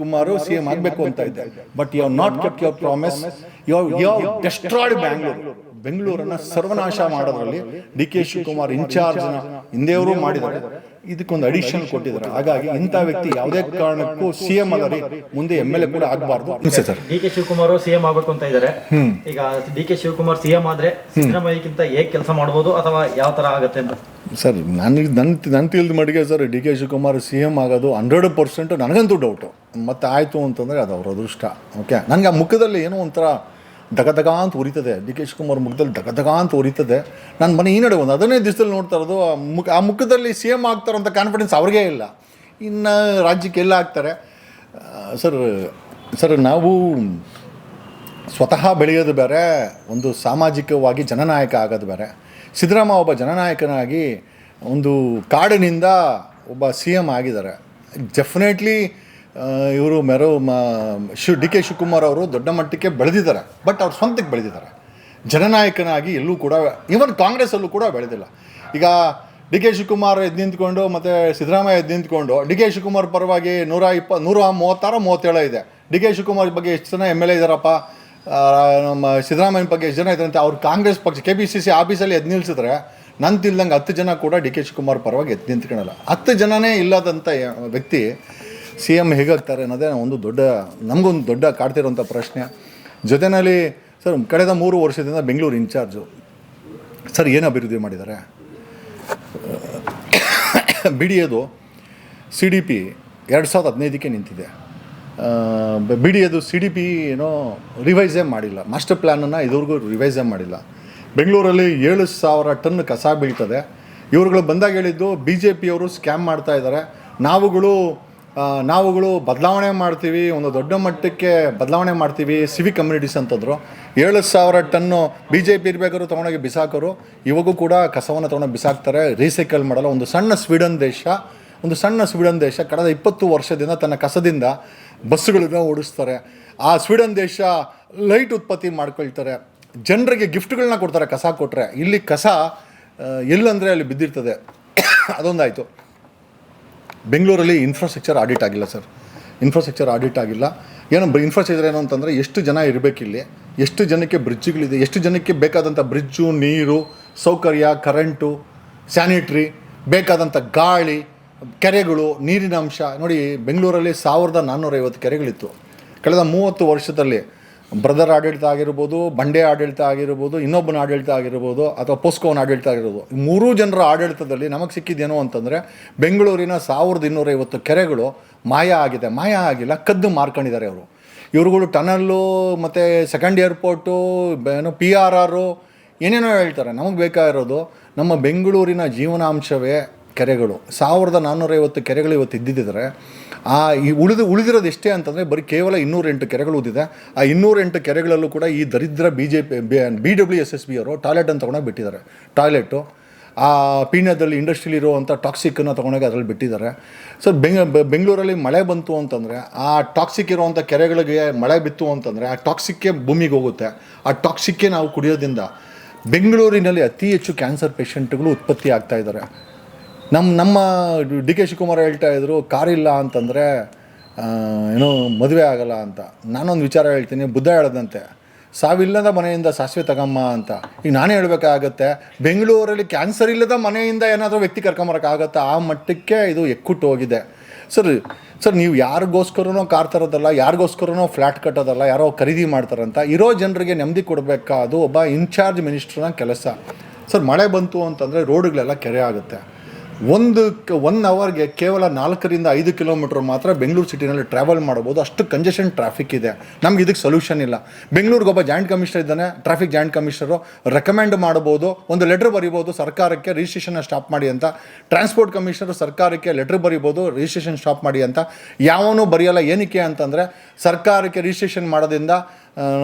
Kumar CM ಆಗಬೇಕು ಅಂತ ಇದ್ದೆ. But you have not kept your promise. You have destroyed ಬೆಂಗಳೂರನ್ನ ಸರ್ವನಾಶ ಮಾಡೋದ್ರಲ್ಲಿ DK ಶಿವಕುಮಾರ್ ಇನ್ಚಾರ್ಜ್ನ ಹಿಂದೆಯವರು ಮಾಡಿದ್ದಾರೆ. ಇದಕ್ಕೊಂದು ಅಡಿಷನ್ ಕೊಟ್ಟಿದ್ದಾರೆ. ಹಾಗಾಗಿ ಇಂಥ ವ್ಯಕ್ತಿ ಯಾವುದೇ ಕಾರಣಕ್ಕೂ CM ಅಲ್ಲ ರೀ, ಮುಂದೆ MLA ಕೂಡ ಆಗಬಾರ್ದು. ಸರ್ DK ಶಿವಕುಮಾರ್ CM ಆಗಬೇಕು ಅಂತ ಇದ್ದಾರೆ. ಈಗ DK ಶಿವಕುಮಾರ್ CM ಆದ್ರೆ ಸಿದ್ದರಾಮಯ್ಯಕ್ಕಿಂತ ಹೇಗೆ ಕೆಲಸ ಮಾಡಬಹುದು ಅಥವಾ ಯಾವ ತರ ಆಗುತ್ತೆ ಅಂತ ಸರ್ ನನ್ನ ತಿಳಿದ ಮಟ್ಟಿಗೆ ಸರ್ DK ಶಿವಕುಮಾರ್ CM ಆಗೋದು 100% ನನಗಂತೂ ಡೌಟು. ಮತ್ತೆ ಆಯಿತು ಅಂತಂದರೆ ಅದು ಅವ್ರ ಅದೃಷ್ಟ. ಓಕೆ, ನನಗೆ ಆ ಮುಖದಲ್ಲಿ ಏನೋ ಒಂಥರ ದಗ ಅಂತ ಉರಿತದೆ. DK ಶಿವಕುಮಾರ್ ಮುಖದಲ್ಲಿ ದಗ ಅಂತ ಉರಿತದೆ. ನನ್ನ ಮನೆ ಈ ನಡೆ ಒಂದು 15 ದಿವಸದಲ್ಲಿ ನೋಡ್ತಾ ಇರೋದು ಆ ಮುಖದಲ್ಲಿ CM ಆಗ್ತಾರಂಥ ಕಾನ್ಫಿಡೆನ್ಸ್ ಅವ್ರಿಗೇ ಇಲ್ಲ. ಇನ್ನು ರಾಜ್ಯಕ್ಕೆ ಎಲ್ಲ ಆಗ್ತಾರೆ ಸರ್ ನಾವು ಸ್ವತಃ ಬೆಳೆಯೋದು ಬೇರೆ, ಒಂದು ಸಾಮಾಜಿಕವಾಗಿ ಜನನಾಯಕ ಆಗೋದು ಬೇರೆ. ಸಿದ್ದರಾಮಯ್ಯ ಒಬ್ಬ ಜನನಾಯಕನಾಗಿ ಒಂದು ಕಾಡಿನಿಂದ ಒಬ್ಬ CM ಆಗಿದ್ದಾರೆ. ಡೆಫಿನೆಟ್ಲಿ ಇವರು DK ಶಿವಕುಮಾರ್ ಅವರು ದೊಡ್ಡ ಮಟ್ಟಕ್ಕೆ ಬೆಳೆದಿದ್ದಾರೆ. ಬಟ್ ಅವ್ರು ಸ್ವಂತಕ್ಕೆ ಬೆಳೆದಿದ್ದಾರೆ. ಜನನಾಯಕನಾಗಿ ಎಲ್ಲೂ ಕೂಡ, ಈವನ್ ಕಾಂಗ್ರೆಸ್ಸಲ್ಲೂ ಕೂಡ ಬೆಳೆದಿಲ್ಲ. ಈಗ DK ಶಿವಕುಮಾರ್ ಎದ್ದು ನಿಂತ್ಕೊಂಡು ಮತ್ತು ಸಿದ್ದರಾಮಯ್ಯ ಎದ್ದು ನಿಂತ್ಕೊಂಡು DK ಶಿವಕುಮಾರ್ ಪರವಾಗಿ 136-137 ಇದೆ. DK ಶಿವಕುಮಾರ್ ಬಗ್ಗೆ ಎಷ್ಟು ಜನ MLA ಇದ್ದಾರಪ್ಪ, ನಮ್ಮ ಸಿದ್ದರಾಮಯ್ಯನ ಬಗ್ಗೆ ಎಷ್ಟು ಜನ ಇದ್ದಾರೆ ಅಂತ ಅವ್ರು ಕಾಂಗ್ರೆಸ್ ಪಕ್ಷ KPCC ಆಫೀಸಲ್ಲಿ ಎದ್ದು ನಿಲ್ಲಿಸಿದ್ರೆ ನನ್ನ ತಿಳ್ದಂಗೆ 10 ಜನ ಕೂಡ DK ಶಿವಕುಮಾರ್ ಪರವಾಗಿ ಎದ್ದು ನಿಂತ್ಕೊಳ್ಳಲ್ಲ. 10 ಜನನೇ ಇಲ್ಲದಂಥ ವ್ಯಕ್ತಿ CM ಹೇಗಾಗ್ತಾರೆ ಅನ್ನೋದೇ ನಮಗೊಂದು ದೊಡ್ಡ ಕಾಡ್ತಿರೋಂಥ ಪ್ರಶ್ನೆ. ಜೊತೆಯಲ್ಲಿ ಸರ್ ಕಳೆದ 3 ವರ್ಷದಿಂದ ಬೆಂಗಳೂರು ಇನ್ಚಾರ್ಜು ಸರ್ ಏನು ಅಭಿವೃದ್ಧಿ ಮಾಡಿದ್ದಾರೆ? BDAದು CDP 2015ಕ್ಕೆ ನಿಂತಿದೆ. BDAದು CDP ಏನೋ ರಿವೈಸೇ ಮಾಡಿಲ್ಲ. ಮಾಸ್ಟರ್ ಪ್ಲ್ಯಾನನ್ನು ಇದುವರೆಗೂ ರಿವೈಸೇ ಮಾಡಿಲ್ಲ. ಬೆಂಗಳೂರಲ್ಲಿ 7,000 ಟನ್ ಕಸ ಬೀಳ್ತದೆ. ಇವ್ರುಗಳು ಬಂದಾಗ ಹೇಳಿದ್ದು BJPಯವರು ಸ್ಕ್ಯಾಮ್ ಮಾಡ್ತಾ ಇದ್ದಾರೆ, ನಾವುಗಳು ಬದಲಾವಣೆ ಮಾಡ್ತೀವಿ, ಒಂದು ದೊಡ್ಡ ಮಟ್ಟಕ್ಕೆ ಬದಲಾವಣೆ ಮಾಡ್ತೀವಿ ಸಿವಿಕ್ ಕಮ್ಯುನಿಟೀಸ್ ಅಂತಂದರು. 7,000 ಟನ್ನು BJP ಇರಬೇಕಾದ್ರು ತೊಗೊಂಡೋಗಿ ಬಿಸಾಕೋರು. ಇವಾಗೂ ಕೂಡ ಕಸವನ್ನು ತೊಗೊಂಡು ಬಿಸಾಕ್ತಾರೆ, ರೀಸೈಕಲ್ ಮಾಡಲ್ಲ. ಒಂದು ಸಣ್ಣ ಸ್ವೀಡನ್ ದೇಶ ಕಳೆದ 20 ವರ್ಷದಿಂದ ತನ್ನ ಕಸದಿಂದ ಬಸ್ಸುಗಳನ್ನ ಓಡಿಸ್ತಾರೆ. ಆ ಸ್ವೀಡನ್ ದೇಶ ಲೈಟ್ ಉತ್ಪತ್ತಿ ಮಾಡ್ಕೊಳ್ತಾರೆ, ಜನರಿಗೆ ಗಿಫ್ಟ್ಗಳನ್ನ ಕೊಡ್ತಾರೆ ಕಸ ಕೊಟ್ಟರೆ. ಇಲ್ಲಿ ಕಸ ಎಲ್ಲಂದರೆ ಅಲ್ಲಿ ಬಿದ್ದಿರ್ತದೆ. ಅದೊಂದಾಯಿತು. ಬೆಂಗಳೂರಲ್ಲಿ ಇನ್ಫ್ರಾಸ್ಟ್ರಕ್ಚರ್ ಆಡಿಟ್ ಆಗಿಲ್ಲ ಸರ್. ಇನ್ಫ್ರಾಸ್ಟ್ರಕ್ಚರ್ ಏನು ಅಂತಂದರೆ ಎಷ್ಟು ಜನ ಇರಬೇಕಿಲ್ಲಿ, ಎಷ್ಟು ಜನಕ್ಕೆ ಬ್ರಿಡ್ಜ್ಗಳಿದೆ, ಎಷ್ಟು ಜನಕ್ಕೆ ಬೇಕಾದಂಥ ಬ್ರಿಡ್ಜು, ನೀರು ಸೌಕರ್ಯ, ಕರೆಂಟು, ಸ್ಯಾನಿಟ್ರಿ, ಬೇಕಾದಂಥ ಗಾಳಿ, ಕೆರೆಗಳು, ನೀರಿನ ಅಂಶ. ನೋಡಿ, ಬೆಂಗಳೂರಲ್ಲಿ 1450 ಕೆರೆಗಳಿತ್ತು ಕಳೆದ 30 ವರ್ಷದಲ್ಲಿ. ಬ್ರದರ್ ಆಡಳಿತ ಆಗಿರ್ಬೋದು, ಬಂಡೆ ಆಡಳಿತ ಆಗಿರ್ಬೋದು, ಇನ್ನೊಬ್ಬನ ಆಡಳಿತ ಆಗಿರ್ಬೋದು, ಅಥವಾ ಪೋಸ್ಕೋನ ಆಡಳಿತ ಆಗಿರ್ಬೋದು, 3 ಜನರ ಆಡಳಿತದಲ್ಲಿ ನಮಗೆ ಸಿಕ್ಕಿದ್ದೇನು ಅಂತಂದರೆ ಬೆಂಗಳೂರಿನ 1250 ಕೆರೆಗಳು ಮಾಯ ಆಗಿಲ್ಲ, ಕದ್ದು ಮಾರ್ಕೊಂಡಿದ್ದಾರೆ ಅವರು. ಇವ್ರುಗಳು ಟನಲ್ಲು ಮತ್ತು ಸೆಕೆಂಡ್ ಏರ್ಪೋರ್ಟು, PRR ಏನೇನೋ ಹೇಳ್ತಾರೆ. ನಮಗೆ ಬೇಕಾಗಿರೋದು ನಮ್ಮ ಬೆಂಗಳೂರಿನ ಜೀವನಾಂಶವೇ ಕೆರೆಗಳು. 1450 ಕೆರೆಗಳು ಇವತ್ತು ಇದ್ದಿದ್ದರೆ ಈ ಉಳಿದಿರೋದು ಎಷ್ಟೇ ಅಂತಂದರೆ ಬರೀ ಕೇವಲ 208 ಕೆರೆಗಳು ಉಳಿದಿದೆ. ಆ 208 ಕೆರೆಗಳಲ್ಲೂ ಕೂಡ ಈ ದರಿದ್ರ BWSSB ಅವರು ಟಾಯ್ಲೆಟನ್ನು ತೊಗೊಂಡೋಗಿ ಬಿಟ್ಟಿದ್ದಾರೆ. ಟಾಯ್ಲೆಟು ಆ ಪೀಣ್ಯದಲ್ಲಿ ಇಂಡಸ್ಟ್ರಿಯಲ್ಲಿ ಇರುವಂಥ ಟಾಕ್ಸಿಕ್ಕನ್ನು ತೊಗೊಂಡೋಗಿ ಅದರಲ್ಲಿ ಬಿಟ್ಟಿದ್ದಾರೆ. ಸೊ ಬೆಂಗಳೂರಲ್ಲಿ ಮಳೆ ಬಂತು ಅಂತಂದರೆ ಆ ಟಾಕ್ಸಿಕ್ ಇರುವಂಥ ಕೆರೆಗಳಿಗೆ ಮಳೆ ಬಿತ್ತು ಅಂತಂದರೆ ಆ ಟಾಕ್ಸಿಕ್ಕೇ ಭೂಮಿಗೆ ಹೋಗುತ್ತೆ. ಆ ಟಾಕ್ಸಿಕ್ಕೇ ನಾವು ಕುಡಿಯೋದ್ರಿಂದ ಬೆಂಗಳೂರಿನಲ್ಲಿ ಅತಿ ಹೆಚ್ಚು ಕ್ಯಾನ್ಸರ್ ಪೇಷಂಟ್ಗಳು ಉತ್ಪತ್ತಿ ಆಗ್ತಾಯಿದ್ದಾರೆ. ನಮ್ಮ DK ಶಿವಕುಮಾರ್ ಹೇಳ್ತಾ ಇದ್ರು, ಕಾರಿಲ್ಲ ಅಂತಂದರೆ ಏನೋ ಮದುವೆ ಆಗಲ್ಲ ಅಂತ. ನಾನೊಂದು ವಿಚಾರ ಹೇಳ್ತೀನಿ, ಬುದ್ಧ ಹೇಳದಂತೆ, ಸಾವಿಲ್ಲದ ಮನೆಯಿಂದ ಸಾಸಿವೆ ತಗಮ್ಮ ಅಂತ. ಈಗ ನಾನೇ ಹೇಳಬೇಕಾಗತ್ತೆ, ಬೆಂಗಳೂರಲ್ಲಿ ಕ್ಯಾನ್ಸರ್ ಇಲ್ಲದ ಮನೆಯಿಂದ ಏನಾದರೂ ವ್ಯಕ್ತಿ ಕರ್ಕೊಂಬರೋಕ್ಕಾಗತ್ತಾ? ಆ ಮಟ್ಟಕ್ಕೆ ಇದು ಎಕ್ಕುಟ್ಟು ಹೋಗಿದೆ ಸರ್. ನೀವು ಯಾರಿಗೋಸ್ಕರನೋ ಕಾರ್ ತರೋದಲ್ಲ, ಯಾರಿಗೋಸ್ಕರನೋ ಫ್ಲ್ಯಾಟ್ ಕಟ್ಟೋದಲ್ಲ, ಯಾರೋ ಖರೀದಿ ಮಾಡ್ತಾರಂತ. ಇರೋ ಜನರಿಗೆ ನೆಮ್ಮದಿ ಕೊಡಬೇಕಾದು ಒಬ್ಬ ಇನ್ಚಾರ್ಜ್ ಮಿನಿಸ್ಟ್ರನ ಕೆಲಸ ಸರ್. ಮಳೆ ಬಂತು ಅಂತಂದರೆ ರೋಡ್ಗಳೆಲ್ಲ ಕೆರೆ ಆಗುತ್ತೆ. 1 ಅವರ್ಗೆ ಕೇವಲ 4-5 ಕಿಲೋಮೀಟ್ರ್ ಮಾತ್ರ ಬೆಂಗಳೂರು ಸಿಟಿನಲ್ಲಿ ಟ್ರಾವೆಲ್ ಮಾಡ್ಬೋದು. ಅಷ್ಟು ಕಂಜೆಷನ್ ಟ್ರಾಫಿಕ್ ಇದೆ. ನಮ್ಗೆ ಇದಕ್ಕೆ ಸೊಲ್ಯೂಷನ್ ಇಲ್ಲ. ಬೆಂಗಳೂರಿಗೆ ಒಬ್ಬ ಜಾಯಿಂಟ್ ಕಮಿಷನರ್ ಇದ್ದಾನೆ, ಟ್ರಾಫಿಕ್ ಜಾಯಿಂಟ್ ಕಮಿಷನರು. ರೆಕಮೆಂಡ್ ಮಾಡ್ಬೋದು, ಒಂದು ಲೆಟ್ರ್ ಬರಿಬೋದು ಸರ್ಕಾರಕ್ಕೆ, ರಿಜಿಸ್ಟ್ರೇಷನ್ನ ಸ್ಟಾಪ್ ಮಾಡಿ ಅಂತ. ಟ್ರಾನ್ಸ್ಪೋರ್ಟ್ ಕಮಿಷನರು ಸರ್ಕಾರಕ್ಕೆ ಲೆಟ್ರ್ ಬರಿಬೋದು, ರಿಜಿಸ್ಟ್ರೇಷನ್ ಸ್ಟಾಪ್ ಮಾಡಿ ಅಂತ. ಯಾವನೂ ಬರೆಯಲ್ಲ. ಏನಕ್ಕೆ ಅಂತಂದರೆ ಸರ್ಕಾರಕ್ಕೆ ರಿಜಿಸ್ಟ್ರೇಷನ್ ಮಾಡೋದ್ರಿಂದ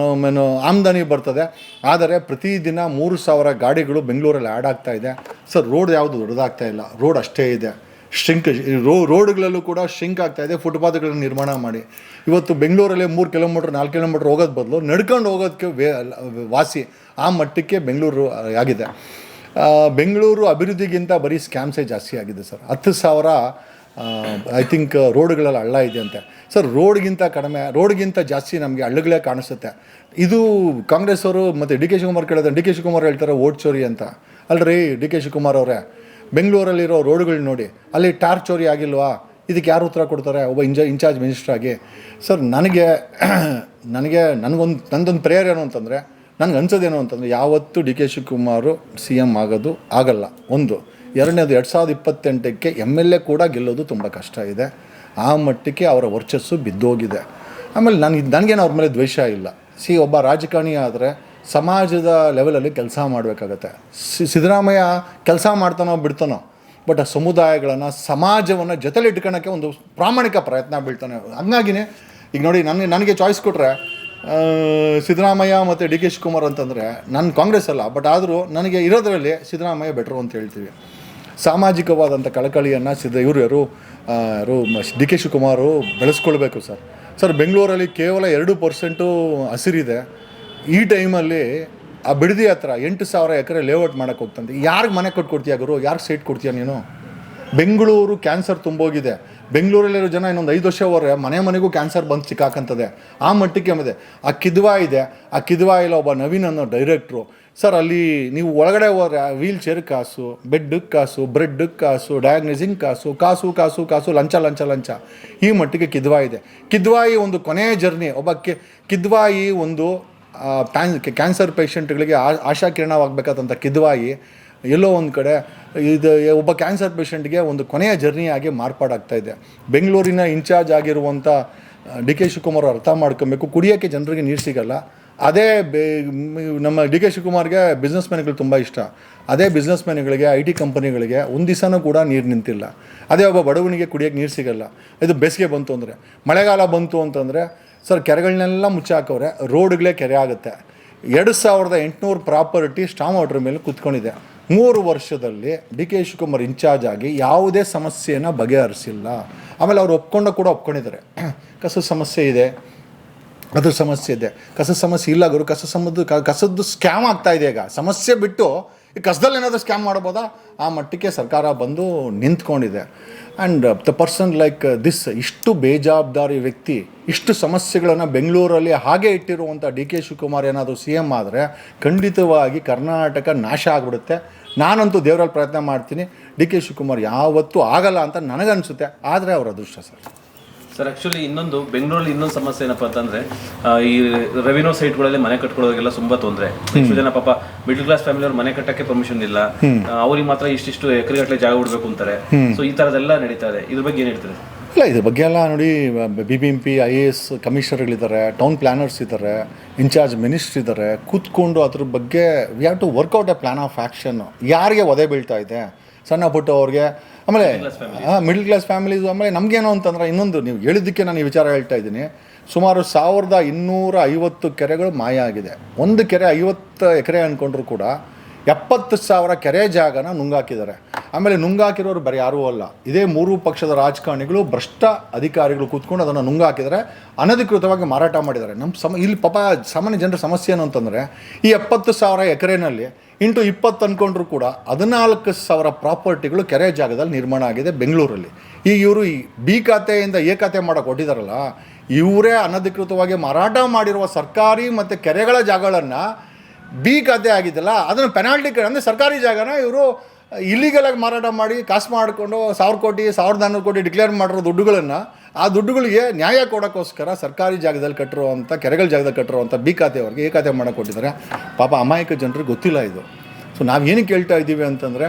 ಆಮದನಿ ಬರ್ತದೆ. ಆದರೆ ಪ್ರತಿದಿನ 3,000 ಗಾಡಿಗಳು ಬೆಂಗಳೂರಲ್ಲಿ ಆ್ಯಡ್ ಆಗ್ತಾ ಇದೆ ಸರ್. ರೋಡ್ ಯಾವುದು ದೊಡ್ಡದಾಗ್ತಾ ಇಲ್ಲ, ರೋಡ್ ಅಷ್ಟೇ ಇದೆ. ರೋಡ್ಗಳಲ್ಲೂ ಕೂಡ ಶಿಂಕ್ ಆಗ್ತಾಯಿದೆ. ಫುಟ್ಪಾತ್ಗಳನ್ನು ನಿರ್ಮಾಣ ಮಾಡಿ ಇವತ್ತು ಬೆಂಗಳೂರಲ್ಲಿ 3 ಕಿಲೋಮೀಟ್ರ್ 4 ಕಿಲೋಮೀಟ್ರ್ ಹೋಗೋದು ಬದಲು ನಡ್ಕೊಂಡು ಹೋಗೋದಕ್ಕೆ ವಾಸಿ. ಆ ಮಟ್ಟಕ್ಕೆ ಬೆಂಗಳೂರು ಆಗಿದೆ. ಬೆಂಗಳೂರು ಅಭಿವೃದ್ಧಿಗಿಂತ ಬರೀ ಸ್ಕ್ಯಾಮ್ಸೇ ಜಾಸ್ತಿ ಆಗಿದೆ ಸರ್. 10,000 ಐ ಥಿಂಕ್ ರೋಡ್ಗಳಲ್ಲಿ ಹಳ್ಳ ಇದೆ ಅಂತೆ. ಸರ್, ರೋಡ್ಗಿಂತ ಜಾಸ್ತಿ ನಮಗೆ ಹಳ್ಳಗಳೇ ಕಾಣಿಸುತ್ತೆ. ಇದು ಕಾಂಗ್ರೆಸ್ ಅವರು ಮತ್ತು ಡಿ ಕೆ ಶಿವಕುಮಾರ್ ಕೇಳಿದ್ರೆ ಡಿ ಕೆ ಶಿವಕುಮಾರ್ ಹೇಳ್ತಾರೆ ಓಟ್ ಚೋರಿ ಅಂತ. ಅಲ್ರಿ ಡಿ ಕೆ ಶಿವಕುಮಾರ್ ಅವರೇ, ಬೆಂಗಳೂರಲ್ಲಿರೋ ರೋಡ್ಗಳು ನೋಡಿ, ಅಲ್ಲಿ ಟಾರ್ ಚೋರಿ ಆಗಿಲ್ವಾ? ಇದಕ್ಕೆ ಯಾರು ಉತ್ತರ ಕೊಡ್ತಾರೆ ಒಬ್ಬ ಇನ್ಚಾರ್ಜ್ ಮಿನಿಸ್ಟ್ರಾಗಿ? ಸರ್, ನಂದೊಂದು ಪ್ರೇಯರ್ ಏನು ಅಂತಂದರೆ, ನನಗೆ ಅನ್ಸೋದೇನು ಅಂತಂದರೆ, ಯಾವತ್ತೂ ಡಿ ಕೆ ಶಿವಕುಮಾರು CM ಆಗಲ್ಲ. ಒಂದು. ಎರಡನೇದು, 2028ಕ್ಕೆ MLA ಕೂಡ ಗೆಲ್ಲೋದು ತುಂಬ ಕಷ್ಟ ಇದೆ. ಆ ಮಟ್ಟಕ್ಕೆ ಅವರ ವರ್ಚಸ್ಸು ಬಿದ್ದೋಗಿದೆ. ಆಮೇಲೆ ನನಗೇನು ಅವ್ರ ಮೇಲೆ ದ್ವೇಷ ಇಲ್ಲ. ಒಬ್ಬ ರಾಜಕಾರಣಿ ಆದರೆ ಸಮಾಜದ ಲೆವೆಲಲ್ಲಿ ಕೆಲಸ ಮಾಡಬೇಕಾಗತ್ತೆ. ಸಿದ್ದರಾಮಯ್ಯ ಕೆಲಸ ಮಾಡ್ತಾನೋ ಬಿಡ್ತಾನೋ, ಬಟ್ ಆ ಸಮುದಾಯಗಳನ್ನು, ಸಮಾಜವನ್ನು ಜೊತೆಲಿ ಇಟ್ಕೊಳ್ಳೋಕ್ಕೆ ಒಂದು ಪ್ರಾಮಾಣಿಕ ಪ್ರಯತ್ನ ಬೀಳ್ತಾನೆ. ಹಂಗಾಗಿನೇ ಈಗ ನೋಡಿ, ನನಗೆ ಚಾಯ್ಸ್ ಕೊಟ್ಟರೆ ಸಿದ್ದರಾಮಯ್ಯ ಮತ್ತು ಡಿ ಕೆ ಶಿವಕುಮಾರ್ ಅಂತಂದರೆ, ನಾನು ಕಾಂಗ್ರೆಸ್ ಅಲ್ಲ, ಬಟ್ ಆದರೂ ನನಗೆ ಇರೋದರಲ್ಲಿ ಸಿದ್ದರಾಮಯ್ಯ ಬೆಟ್ರು ಅಂತ ಹೇಳ್ತೀವಿ. ಸಾಮಾಜಿಕವಾದಂಥ ಕಳಕಳಿಯನ್ನು ಯಾರು ಡಿ ಕೆ ಶಿವಕುಮಾರು ಬೆಳೆಸ್ಕೊಳ್ಬೇಕು ಸರ್. ಬೆಂಗಳೂರಲ್ಲಿ ಕೇವಲ 2% ಹಸಿರಿದೆ. ಈ ಟೈಮಲ್ಲಿ ಆ ಬಿಡದಿ ಹತ್ರ 8,000 ಎಕರೆ ಲೇಔಟ್ ಮಾಡೋಕ್ಕೆ ಹೋಗ್ತಂತೆ. ಯಾರಿಗೆ ಮನೆ ಕೊಟ್ಕೊಡ್ತೀಯ ಗುರು? ಯಾರಿಗೆ ಸೈಟ್ ಕೊಡ್ತೀಯ ನೀನು? ಬೆಂಗಳೂರು ಕ್ಯಾನ್ಸರ್ ತುಂಬೋಗಿದೆ. ಬೆಂಗಳೂರಲ್ಲಿರೋ ಜನ ಇನ್ನೊಂದು 5 ವರ್ಷ ಹೋದರೆ ಮನೆಗೂ ಕ್ಯಾನ್ಸರ್ ಬಂದು ಸಿಕ್ಕಾಕಂತದೆ. ಆ ಮಟ್ಟಕ್ಕೆ ಆಮೇಲೆ ಆ ಕಿದ್ವಾ ಇದೆ. ಆ ಕಿದ್ವಾಯಿಲ್ಲ ಒಬ್ಬ ನವೀನ್ ಅನ್ನೋ ಡೈರೆಕ್ಟ್ರು. ಸರ್, ಅಲ್ಲಿ ನೀವು ಒಳಗಡೆ ಹೋದರೆ ವೀಲ್ ಚೇರ್ ಕಾಸು, ಬೆಡ್ಗೆ ಕಾಸು, ಬ್ರೆಡ್ಗೆ ಕಾಸು, ಡಯಾಗ್ನೈಸಿಂಗ್ ಕಾಸು, ಲಂಚ. ಈ ಮಟ್ಟಿಗೆ ಕಿದ್ವಾ ಇದೆ. ಕಿದ್ವಾಯಿ ಒಂದು ಕೊನೆಯ ಜರ್ನಿ. ಒಬ್ಬ ಕಿದ್ವಾಯಿ ಒಂದು ಕ್ಯಾನ್ಸರ್ ಪೇಷಂಟ್ಗಳಿಗೆ ಆಶಾಕಿರಣವಾಗಬೇಕಾದಂಥ ಕಿದ್ವಾಯಿ ಎಲ್ಲೋ ಒಂದು ಕಡೆ ಇದು ಒಬ್ಬ ಕ್ಯಾನ್ಸರ್ ಪೇಷಂಟ್ಗೆ ಒಂದು ಕೊನೆಯ ಜರ್ನಿಯಾಗಿ ಮಾರ್ಪಾಡಾಗ್ತಾಯಿದೆ. ಬೆಂಗಳೂರಿನ ಇನ್ಚಾರ್ಜ್ ಆಗಿರುವಂಥ ಡಿ ಕೆ ಶಿವಕುಮಾರ್ ಅರ್ಥ ಮಾಡ್ಕೊಬೇಕು. ಕುಡಿಯೋಕ್ಕೆ ಜನರಿಗೆ ನೀರು ಸಿಗಲ್ಲ. ಅದೇ ನಮ್ಮ ಡಿ ಕೆ ಶಿವಕುಮಾರ್ಗೆ ಬಿಸ್ನೆಸ್ ಮ್ಯಾನ್ಗಳು ತುಂಬ ಇಷ್ಟ. ಅದೇ ಬಿಸ್ನೆಸ್ ಮ್ಯಾನ್ಗಳಿಗೆ, IT ಕಂಪನಿಗಳಿಗೆ ಒಂದು ದಿವಸನೂ ಕೂಡ ನೀರು ನಿಂತಿಲ್ಲ. ಅದೇ ಒಬ್ಬ ಬಡವನಿಗೆ ಕುಡಿಯೋಕ್ಕೆ ನೀರು ಸಿಗಲ್ಲ. ಇದು ಬೇಸಿಗೆ ಬಂತು ಅಂದರೆ, ಮಳೆಗಾಲ ಬಂತು ಅಂತಂದರೆ ಸರ್, ಕೆರೆಗಳನ್ನೆಲ್ಲ ಮುಚ್ಚಾಕವ್ರೆ, ರೋಡ್ಗಳೇ ಕೆರೆ ಆಗುತ್ತೆ. 2,800 ಪ್ರಾಪರ್ಟಿ ಸ್ಟಾಮ್ ವಾಟರ್ ಮೇಲೆ ಕೂತ್ಕೊಂಡಿದೆ. 3 ವರ್ಷದಲ್ಲಿ ಡಿ ಕೆ ಶಿವಕುಮಾರ್ ಇನ್ಚಾರ್ಜ್ ಆಗಿ ಯಾವುದೇ ಸಮಸ್ಯೆಯನ್ನು ಬಗೆಹರಿಸಿಲ್ಲ. ಆಮೇಲೆ ಅವ್ರು ಒಪ್ಕೊಂಡಿದ್ದಾರೆ. ಕಸದ ಸಮಸ್ಯೆ ಇದೆ, ಅದ್ರ ಸಮಸ್ಯೆ ಇದೆ. ಕಸದ ಸಮಸ್ಯೆ ಇಲ್ಲ ಗುರು, ಕಸದ್ದು ಸ್ಕ್ಯಾಮ್ ಆಗ್ತಾಯಿದೆ. ಈಗ ಸಮಸ್ಯೆ ಬಿಟ್ಟು ಈ ಕಸದಲ್ಲಿ ಏನಾದರೂ ಸ್ಕ್ಯಾಮ್ ಮಾಡ್ಬೋದಾ? ಆ ಮಟ್ಟಕ್ಕೆ ಸರ್ಕಾರ ಬಂದು ನಿಂತ್ಕೊಂಡಿದೆ. And the person like this, ಇಷ್ಟು ಬೇಜವಾಬ್ದಾರಿ ವ್ಯಕ್ತಿ, ಇಷ್ಟು ಸಮಸ್ಯೆಗಳನ್ನು ಬೆಂಗಳೂರಲ್ಲಿ ಹಾಗೆ ಇಟ್ಟಿರುವಂಥ ಡಿ ಕೆ ಶಿವಕುಮಾರ್ ಏನಾದರೂ CM ಆದರೆ ಖಂಡಿತವಾಗಿ ಕರ್ನಾಟಕ ನಾಶ ಆಗಿಬಿಡುತ್ತೆ. ನಾನಂತೂ ದೇವರಲ್ಲಿ ಪ್ರಯತ್ನ ಮಾಡ್ತೀನಿ, ಡಿ ಕೆ ಶಿವಕುಮಾರ್ ಯಾವತ್ತೂ ಆಗಲ್ಲ ಅಂತ ನನಗನ್ಸುತ್ತೆ. ಆದರೆ ಅವರ ಅದೃಷ್ಟ ಸರ್. ಆ್ಯಕ್ಚುಲಿ ಬೆಂಗಳೂರಲ್ಲಿ ಇನ್ನೊಂದು ಸಮಸ್ಯೆ ಏನಪ್ಪ ಅಂತಂದರೆ, ಈ ರೆವಿನ್ಯೂ ಸೈಟ್ಗಳಲ್ಲಿ ಮನೆ ಕಟ್ಕೊಳ್ಳೋರಿಗೆಲ್ಲ ತುಂಬ ತೊಂದರೆ. ಎಷ್ಟು ಜನ ಪಾಪ ಮಿಡಲ್ ಕ್ಲಾಸ್ ಫ್ಯಾಮಿಲಿಯವ್ರು ಮನೆ ಕಟ್ಟಕ್ಕೆ ಪರ್ಮಿಷನ್ ಇಲ್ಲ, ಅವ್ರಿಗೆ ಮಾತ್ರ ಇಷ್ಟಿಷ್ಟು ಎಕರೆಗಟ್ಟಲೆ ಜಾಗ ಬಿಡಬೇಕು ಅಂತಾರೆ. ಸೊ ಈ ಥರದ್ದೆಲ್ಲ ನಡೀತಾ ಇದೆ. ಇದ್ರ ಬಗ್ಗೆ ಏನು ಹೇಳ್ತಾರೆ? ಇಲ್ಲ, ಇದ್ರ ಬಗ್ಗೆ ಎಲ್ಲ ನೋಡಿ, BBMP IAS ಕಮಿಷನರ್ಗಳಿದ್ದಾರೆ, ಟೌನ್ ಪ್ಲ್ಯಾನರ್ಸ್ ಇದ್ದಾರೆ, ಇನ್ಚಾರ್ಜ್ ಮಿನಿಸ್ಟ್ರ್ ಇದ್ದಾರೆ. ಕೂತ್ಕೊಂಡು ಅದ್ರ ಬಗ್ಗೆ we have to work out a plan of action. ಯಾರಿಗೆ ಒದೆ ಬೀಳ್ತಾ ಇದೆ, ಸಣ್ಣ ಪುಟ್ಟ ಅವ್ರಿಗೆ, ಆಮೇಲೆ ಮಿಡಲ್ ಕ್ಲಾಸ್ ಫ್ಯಾಮಿಲೀಸು. ಆಮೇಲೆ ನಮಗೇನು ಅಂತಂದರೆ, ಇನ್ನೊಂದು ನೀವು ಹೇಳಿದ್ದಕ್ಕೆ ನಾನು ಈ ವಿಚಾರ ಹೇಳ್ತಾ ಇದ್ದೀನಿ. ಸುಮಾರು 1250 ಕೆರೆಗಳು ಮಾಯ ಆಗಿದೆ. ಒಂದು ಕೆರೆ 50 ಎಕರೆ ಅಂದ್ಕೊಂಡ್ರು ಕೂಡ 70,000 ಕೆರೆ ಜಾಗನ ನುಂಗಾಕಿದ್ದಾರೆ. ಆಮೇಲೆ ನುಂಗಾಕಿರೋರು ಬೇರೆ ಯಾರೂ ಅಲ್ಲ, ಇದೇ 3 ಪಕ್ಷದ ರಾಜಕಾರಣಿಗಳು, ಭ್ರಷ್ಟ ಅಧಿಕಾರಿಗಳು ಕೂತ್ಕೊಂಡು ಅದನ್ನು ನುಂಗಾಕಿದ್ದಾರೆ, ಅನಧಿಕೃತವಾಗಿ ಮಾರಾಟ ಮಾಡಿದ್ದಾರೆ. ಇಲ್ಲಿ ಪಾಪ ಸಾಮಾನ್ಯ ಜನರ ಸಮಸ್ಯೆ ಏನು ಅಂತಂದರೆ, ಈ 70,000 ಎಕರೆನಲ್ಲಿ ಇಂಟು 20 ಅಂದ್ಕೊಂಡ್ರು ಕೂಡ 14,000 ಪ್ರಾಪರ್ಟಿಗಳು ಕೆರೆ ಜಾಗದಲ್ಲಿ ನಿರ್ಮಾಣ ಆಗಿದೆ ಬೆಂಗಳೂರಲ್ಲಿ. ಈಗ ಇವರು ಈ B ಖಾತೆಯಿಂದ A ಖಾತೆ ಮಾಡೋಕೆ ಕೊಟ್ಟಿದ್ದಾರಲ್ಲ, ಇವರೇ ಅನಧಿಕೃತವಾಗಿ ಮಾರಾಟ ಮಾಡಿರುವ ಸರ್ಕಾರಿ ಮತ್ತು ಕೆರೆಗಳ ಜಾಗಗಳನ್ನು B ಖಾತೆ ಆಗಿದ್ದಲ್ಲ, ಅದನ್ನು ಪೆನಾಲ್ಟಿ ಅಂದರೆ ಸರ್ಕಾರಿ ಜಾಗನ ಇವರು ಇಲ್ಲಿಗಲಾಗಿ ಮಾರಾಟ ಮಾಡಿ ಕಾಸು ಮಾಡಿಕೊಂಡು 1,000 ಕೋಟಿ 1,400 ಕೋಟಿ ಡಿಕ್ಲೇರ್ ಮಾಡಿರೋ ದುಡ್ಡುಗಳನ್ನು, ಆ ದುಡ್ಡುಗಳಿಗೆ ನ್ಯಾಯ ಕೊಡೋಕ್ಕೋಸ್ಕರ ಸರ್ಕಾರಿ ಜಾಗದಲ್ಲಿ ಕಟ್ಟಿರುವಂಥ, ಕೆರೆಗಳ ಜಾಗದಲ್ಲಿ ಕಟ್ಟಿರುವಂಥ B ಖಾತೆಯವ್ರಿಗೆ A ಖಾತೆ ಮಾಡೋಕೆ ಕೊಟ್ಟಿದ್ದಾರೆ. ಪಾಪ ಅಮಾಯಕ ಜನರಿಗೆ ಗೊತ್ತಿಲ್ಲ ಇದು. ಸೊ ನಾವು ಏನಕ್ಕೆ ಹೇಳ್ತಾ ಇದ್ದೀವಿ ಅಂತಂದರೆ,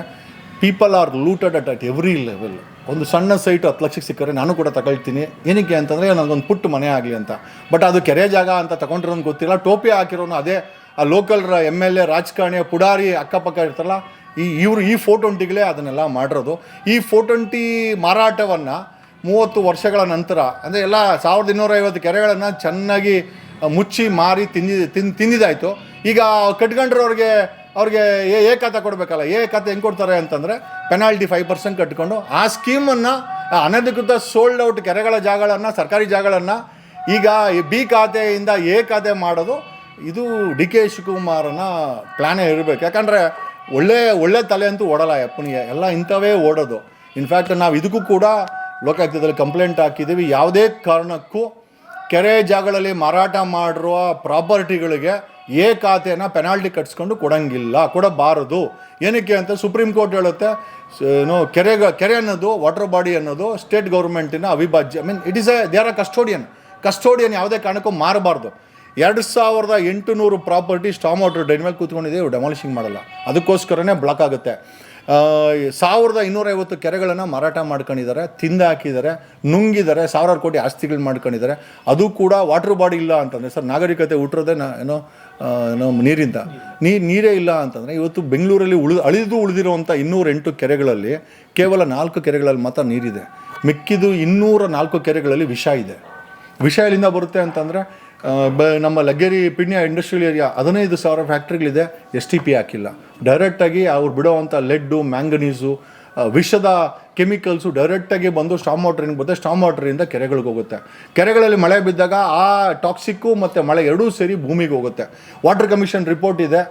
people are looted at every level. ಒಂದು ಸಣ್ಣ ಸೈಟು 10 ಲಕ್ಷಕ್ಕೆ ಸಿಕ್ಕರೆ ನಾನು ಕೂಡ ತಗೊಳ್ತೀನಿ. ಏನಕ್ಕೆ ಅಂತಂದರೆ ನನಗೊಂದು ಪುಟ್ಟ ಮನೆ ಆಗಲಿ ಅಂತ. ಬಟ್ ಅದು ಕೆರೆ ಜಾಗ ಅಂತ ತಗೊಂಡಿರೋನು ಗೊತ್ತಿಲ್ಲ. ಟೋಪಿ ಹಾಕಿರೋನು ಅದೇ ಆ ಲೋಕಲ್ MLA, ರಾಜಕಾರಣಿಯ ಪುಡಾರಿ ಅಕ್ಕಪಕ್ಕ ಇರ್ತಾರಲ್ಲ, ಈ 420ಗಳೇ ಅದನ್ನೆಲ್ಲ ಮಾಡಿರೋದು. ಈ 420 ಮಾರಾಟವನ್ನು 30 ವರ್ಷಗಳ ನಂತರ, ಅಂದರೆ ಎಲ್ಲ 1250 ಕೆರೆಗಳನ್ನು ಚೆನ್ನಾಗಿ ಮುಚ್ಚಿ ಮಾರಿ ತಿಂದಿದ್ದಾಯಿತು. ಈಗ ಕಟ್ಕೊಂಡ್ರವ್ರಿಗೆ A ಖಾತೆ ಕೊಡಬೇಕಲ್ಲ. A ಖಾತೆ ಹೆಂಗೆ ಕೊಡ್ತಾರೆ ಅಂತಂದರೆ, ಪೆನಾಲ್ಟಿ 5% ಕಟ್ಕೊಂಡು ಆ ಸ್ಕೀಮನ್ನು, ಅನಧಿಕೃತ ಸೋಲ್ಡ್ ಔಟ್ ಕೆರೆಗಳ ಜಾಗಗಳನ್ನು, ಸರ್ಕಾರಿ ಜಾಗಗಳನ್ನು ಈಗ B ಖಾತೆಯಿಂದ A ಖಾತೆ ಮಾಡೋದು, ಇದು ಡಿ ಕೆ ಶಿವಕುಮಾರನ ಪ್ಲ್ಯಾನೇ ಇರಬೇಕು. ಯಾಕಂದರೆ ಒಳ್ಳೆ ತಲೆ ಅಂತೂ ಓಡಲ್ಲ ಅಪ್ಪನಿಗೆ, ಎಲ್ಲ ಇಂಥವೇ ಓಡೋದು. ಇನ್ಫ್ಯಾಕ್ಟ್ ನಾವು ಇದಕ್ಕೂ ಕೂಡ ಲೋಕಾಯುಕ್ತದಲ್ಲಿ ಕಂಪ್ಲೇಂಟ್ ಹಾಕಿದ್ದೀವಿ. ಯಾವುದೇ ಕಾರಣಕ್ಕೂ ಕೆರೆ ಜಾಗಗಳಲ್ಲಿ ಮಾರಾಟ ಮಾಡಿರುವ ಪ್ರಾಪರ್ಟಿಗಳಿಗೆ ಖಾತೆನ ಪೆನಾಲ್ಟಿ ಕಟ್ಸ್ಕೊಂಡು ಕೊಡಬಾರದು. ಏನಕ್ಕೆ ಅಂತ ಸುಪ್ರೀಂ ಕೋರ್ಟ್ ಹೇಳುತ್ತೆ. ಕೆರೆ ಅನ್ನೋದು ವಾಟರ್ ಬಾಡಿ ಅನ್ನೋದು ಸ್ಟೇಟ್ ಗೌರ್ಮೆಂಟಿನ ಅವಿಭಾಜ್ಯ. It is they are a custodian ಯಾವುದೇ ಕಾರಣಕ್ಕೂ ಮಾರಬಾರ್ದು. 2800 ಪ್ರಾಪರ್ಟಿ ಸ್ಟಾಮ್ ವಾಟರ್ ಡ್ರೈನ್ ಮೇಲೆ ಕೂತ್ಕೊಂಡಿದೆ, ಇವರು ಡೆಮಾಲಿಷಿಂಗ್ ಮಾಡಲ್ಲ, ಅದಕ್ಕೋಸ್ಕರನೇ ಬ್ಲಾಕ್ ಆಗುತ್ತೆ. 1250 ಕೆರೆಗಳನ್ನು ಮಾರಾಟ ಮಾಡ್ಕೊಂಡಿದ್ದಾರೆ, ತಿಂದಾಕಿದ್ದಾರೆ, ನುಂಗಿದ್ದಾರೆ, ಸಾವಿರಾರು ಕೋಟಿ ಆಸ್ತಿಗಳು ಮಾಡ್ಕೊಂಡಿದ್ದಾರೆ. ಅದು ಕೂಡ ವಾಟರ್ ಬಾಡಿ ಇಲ್ಲ ಅಂತಂದರೆ ಸರ್, ನಾಗರಿಕತೆ ಹುಟ್ಟಿರೋದೇ ನೀರಿಂದ, ನೀರೇ ಇಲ್ಲ ಅಂತಂದರೆ ಇವತ್ತು ಬೆಂಗಳೂರಲ್ಲಿ ಉಳಿದಿರುವಂಥ 208 ಕೆರೆಗಳಲ್ಲಿ ಕೇವಲ 4 ಕೆರೆಗಳಲ್ಲಿ ಮಾತ್ರ ನೀರಿದೆ. ಮಿಕ್ಕಿದು 204 ಕೆರೆಗಳಲ್ಲಿ ವಿಷ ಇದೆ. ವಿಷ ಎಲ್ಲಿಂದ ಬರುತ್ತೆ ಅಂತಂದರೆ ನಮ್ಮ ಲಗ್ಗೆರಿ ಪಿಣ್ಯ ಇಂಡಸ್ಟ್ರಿಯಲ್ ಏರಿಯಾ 15,000 ಫ್ಯಾಕ್ಟ್ರಿಗಳಿದೆ, STP ಹಾಕಿಲ್ಲ. ಡೈರೆಕ್ಟಾಗಿ ಅವ್ರು ಬಿಡೋವಂಥ ಲೆಡ್ಡು, ಮ್ಯಾಂಗನೀಸು, ವಿಷದ ಕೆಮಿಕಲ್ಸು ಡೈರೆಕ್ಟಾಗಿ ಬಂದು ಸ್ಟಾಮ್ ವಾಟ್ರಿಂದ ಬರುತ್ತೆ. ಸ್ಟಾಮ್ ವಾಟ್ರಿಂದ ಕೆರೆಗಳಿಗೆ ಹೋಗುತ್ತೆ. ಕೆರೆಗಳಲ್ಲಿ ಮಳೆ ಬಿದ್ದಾಗ ಆ ಟಾಕ್ಸಿಕ್ಕು ಮತ್ತು ಮಳೆ ಎರಡೂ ಸೇರಿ ಭೂಮಿಗೆ ಹೋಗುತ್ತೆ. ವಾಟರ್ ಕಮಿಷನ್ ರಿಪೋರ್ಟ್ ಇದೆ,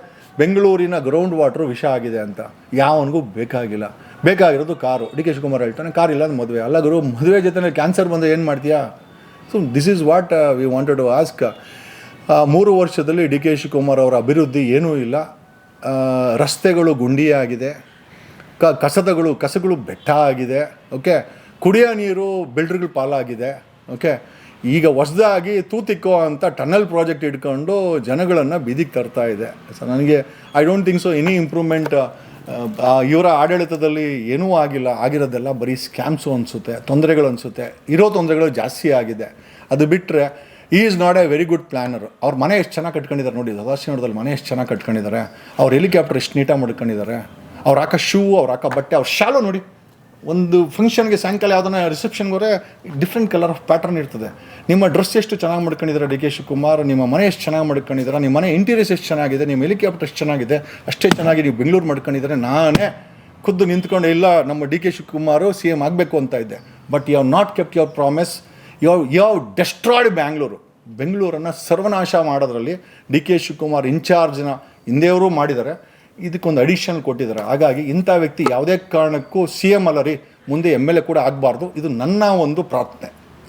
ಬೆಂಗಳೂರಿನ ಗ್ರೌಂಡ್ ವಾಟ್ರು ವಿಷ ಆಗಿದೆ ಅಂತ. ಯಾವನಿಗೂ ಬೇಕಾಗಿರೋದು ಕಾರು. DK ಶಿವಕುಮಾರ್ ಹೇಳ್ತಾನೆ, ಕಾರ್ ಇಲ್ಲ ಅಂದ್ರೆ ಮದುವೆ ಅಲ್ಲ ಗುರು, ಮದುವೆ ಜೊತೆ ಕ್ಯಾನ್ಸರ್ ಬಂದರೆ ಏನು ಮಾಡ್ತೀಯಾ? So this is what we wanted to ask. 3 ವರ್ಷದಲ್ಲಿ DK ಶಿವಕುಮಾರ್ ಅವರ ಅಭಿವೃದ್ಧಿ ಏನೂ ಇಲ್ಲ. ರಸ್ತೆಗಳು ಗುಂಡಿಯಾಗಿದೆ, ಕಸಗಳು ಬೆಟ್ಟ ಆಗಿದೆ. ಓಕೆ, ಕುಡಿಯೋ ನೀರು ಬಿಲ್ಡರ್ಗಳ ಪಾಲಾಗಿದೆ. ಓಕೆ, ಈಗ ಹೊಸದಾಗಿ ತೂತಿಕ್ಕೋ ಅಂತ ಟನಲ್ ಪ್ರಾಜೆಕ್ಟ್ ಇಟ್ಕೊಂಡು ಜನಗಳನ್ನು ಬೀದಿಗೆ ತರ್ತಾ ಇದೆ. ಸೊ ನನಗೆ I don't think so any improvement. ಇವರ ಆಡಳಿತದಲ್ಲಿ ಏನೂ ಆಗಿರೋದೆಲ್ಲ ಬರೀ ಸ್ಕ್ಯಾಮ್ಸು ಅನಿಸುತ್ತೆ, ತೊಂದರೆಗಳು ಅನಿಸುತ್ತೆ. ಇರೋ ತೊಂದರೆಗಳು ಜಾಸ್ತಿ ಆಗಿದೆ. ಅದು ಬಿಟ್ಟರೆ is not A very good planar. ಅವ್ರ ಮನೆ ಎಷ್ಟು ಚೆನ್ನಾಗಿ ಕಟ್ಕೊಂಡಿದ್ದಾರೆ ನೋಡಿ, ಸದಾಶಿವನಗರದಲ್ಲಿ ಮನೆ ಎಷ್ಟು ಚೆನ್ನಾಗಿ ಕಟ್ಕೊಂಡಿದ್ದಾರೆ. ಅವ್ರ ಹೆಲಿಕಾಪ್ಟರ್ ಎಷ್ಟು ನೀಟಾಗಿ ಮಾಡ್ಕೊಂಡಿದ್ದಾರೆ. ಅವ್ರು ಹಾಕೋ ಶೂ, ಅವ್ರು ಹಾಕೋ ಬಟ್ಟೆ, ಅವ್ರ ಶಾಲು ನೋಡಿ. ಒಂದು ಫಂಕ್ಷನ್ಗೆ ಸಾಯಂಕಾಲ ಯಾವುದನ್ನ ರಿಸೆಪ್ಷನ್ಗೋರೆ ಡಿಫ್ರೆಂಟ್ ಕಲರ್ ಆಫ್ ಪ್ಯಾಟರ್ನ್ ಇರ್ತದೆ. ನಿಮ್ಮ ಡ್ರೆಸ್ ಎಷ್ಟು ಚೆನ್ನಾಗಿ ಮಾಡ್ಕೊಂಡಿದ್ದಾರೆ DK ಶಿವಕುಮಾರ್, ನಿಮ್ಮ ಮನೆ ಎಷ್ಟು ಚೆನ್ನಾಗಿ ಮಾಡ್ಕೊಂಡಿದ್ದಾರೆ, ನಿಮ್ಮ ಮನೆ ಇಂಟೀರಿಯರ್ಸ್ ಎಷ್ಟು ಚೆನ್ನಾಗಿದೆ, ನಿಮ್ಮ ಹೆಲಿಕಾಪ್ಟರ್ ಎಷ್ಟು ಚೆನ್ನಾಗಿದೆ, ಅಷ್ಟೇ ಚೆನ್ನಾಗಿ ನೀವು ಬೆಂಗಳೂರು ಮಾಡ್ಕೊಂಡಿದ್ದಾರೆ. ನಾನೇ ಖುದ್ದು ನಿಂತ್ಕೊಂಡು ಇಲ್ಲ ನಮ್ಮ DK ಶಿವಕುಮಾರು CM ಆಗಬೇಕು ಅಂತ ಇದ್ದೆ. But you have not kept your promise. You have destroyed ಬೆಂಗಳೂರನ್ನು ಸರ್ವನಾಶ ಮಾಡೋದ್ರಲ್ಲಿ DK ಶಿವಕುಮಾರ್ ಇನ್ಚಾರ್ಜ್ನ ಹಿಂದೆಯವರು ಮಾಡಿದ್ದಾರೆ. ಇದಕ್ಕೊಂದು ಅಡಿಷನಲ್ ಕೊಟ್ಟಿದ್ದಾರೆ. ಹಾಗಾಗಿ ಇಂಥ ವ್ಯಕ್ತಿ ಯಾವುದೇ ಕಾರಣಕ್ಕೂ CM ಅಲ್ಲ ರೀ, ಮುಂದೆ MLA ಕೂಡ ಆಗಬಾರ್ದು. ಇದು ನನ್ನ ಒಂದು ಪ್ರಾರ್ಥನೆ.